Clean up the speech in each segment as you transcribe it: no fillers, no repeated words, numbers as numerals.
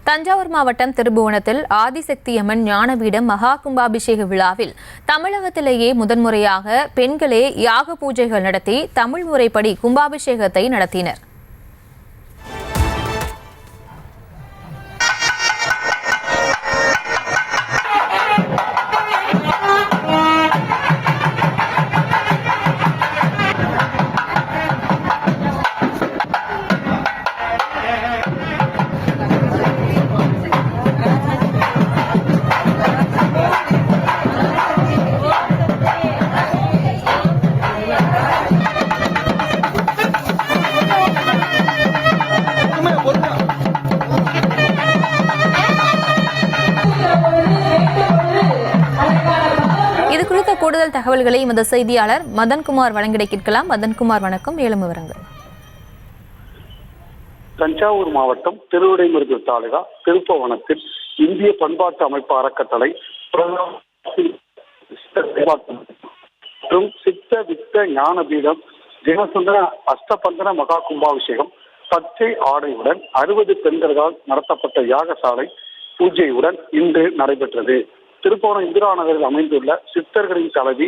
தஞ்சாவூர் மாவட்டம் திருபுவனத்தில் ஆதிசக்தியம்மன் ஞானபீடம் மகா கும்பாபிஷேக விழாவில் தமிழகத்திலேயே முதன்முறையாக பெண்களே யாக பூஜைகள் நடத்தி தமிழ் முறைப்படி கும்பாபிஷேகத்தை நடத்தினர். இது குறித்த கூடுதல் தகவல்களை எமது செய்தியாளர் மதன்குமார் வழங்கிட கேட்கலாம். மதன்குமார், வணக்கம். மேலும் விவரங்கள். தஞ்சாவூர் மாவட்டம் திருவிடைமருதூர் தாலுகா திருப்புவனத்தில் இந்திய பண்பாட்டு அமைப்பு அறக்கட்டளை மற்றும் சித்த வித்த ஞான பீடம் தினசுந்தர அஷ்டபந்தன மகா கும்பாபிஷேகம் பச்சை ஆடையுடன் 60 பெண்களால் நடத்தப்பட்ட யாகசாலை பூஜையுடன் இன்று நடைபெற்றது. திருப்போணம் இந்திரா நகரில் அமைந்துள்ள சித்தர்களின் தலைவி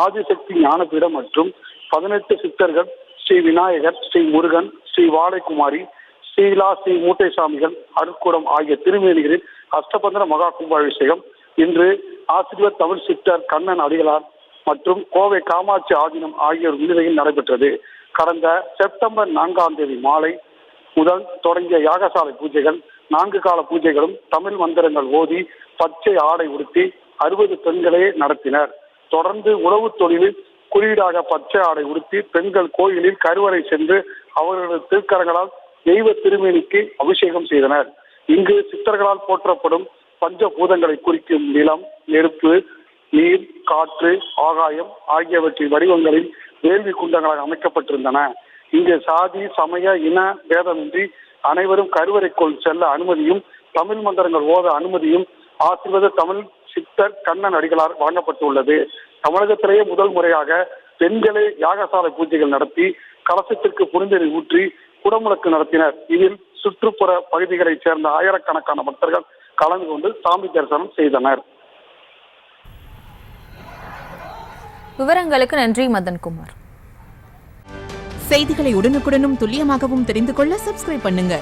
ஆதிசக்தி ஞானபீடம் மற்றும் 18 சித்தர்கள் ஸ்ரீ விநாயகர், ஸ்ரீ முருகன், ஸ்ரீ வாழைக்குமாரி, ஸ்ரீலா, ஸ்ரீ மூட்டைசாமிகள் அருட்கூடம் ஆகிய திருமேனிகளில் அஷ்டபந்தன மகா கும்பாபிஷேகம் இன்று ஆசிரியர் தமிழ் சித்தர் கண்ணன் அடிகளார் மற்றும் கோவை காமாட்சி ஆதீனம் ஆகியோர் முன்னிலையில் நடைபெற்றது. கடந்த செப்டம்பர் 4ஆம் தேதி மாலை முதல் தொடங்கிய யாகசாலை பூஜைகள் 4 கால பூஜைகளும் தமிழ் மந்திரங்கள் ஓதி பச்சை ஆடை உடுத்தி 60 பெண்களே நடத்தினர். தொடர்ந்து உழவு தொழிலில் குறியீடாக பச்சை ஆடை உடுத்தி பெண்கள் கோயிலில் கருவறை சென்று அவர்களது திருக்கரங்களால் தெய்வ திருமேனிக்கு அபிஷேகம் செய்தனர். இங்கு சித்தர்களால் போற்றப்படும் பஞ்சபூதங்களை குறிக்கும் நிலம், நெருப்பு, நீர், காற்று, ஆகாயம் ஆகியவற்றின் வடிவங்களில் வேள்வி குண்டங்களாக அமைக்கப்பட்டிருந்தன. இங்கு சாதி, சமய, இன பேதமின்றி அனைவரும் கருவறைக்குள் செல்ல அனுமதியும் தமிழ் மந்திரங்கள் ஓத அனுமதியும் ஆசீர்வாத தமிழ் சித்தர் கண்ணன் அடிகளார் வழங்கப்பட்டுள்ளது. தமிழகத்திலேயே முதல் முறையாக பெண்களே யாகசாலை பூஜைகள் நடத்தி கலசத்திற்கு புனிதநீர் ஊற்றி குடமுழக்கு நடத்தினர். இதில் சுற்றுப்புற பகுதிகளைச் சேர்ந்த ஆயிரக்கணக்கான பக்தர்கள் கலந்து கொண்டு சாமி தரிசனம் செய்தனர். விவரங்களுக்கு நன்றி மதன்குமார். செய்திகளை உடனுக்குடனும் துல்லியமாகவும் தெரிந்து கொள்ள சப்ஸ்கிரைப் பண்ணுங்க.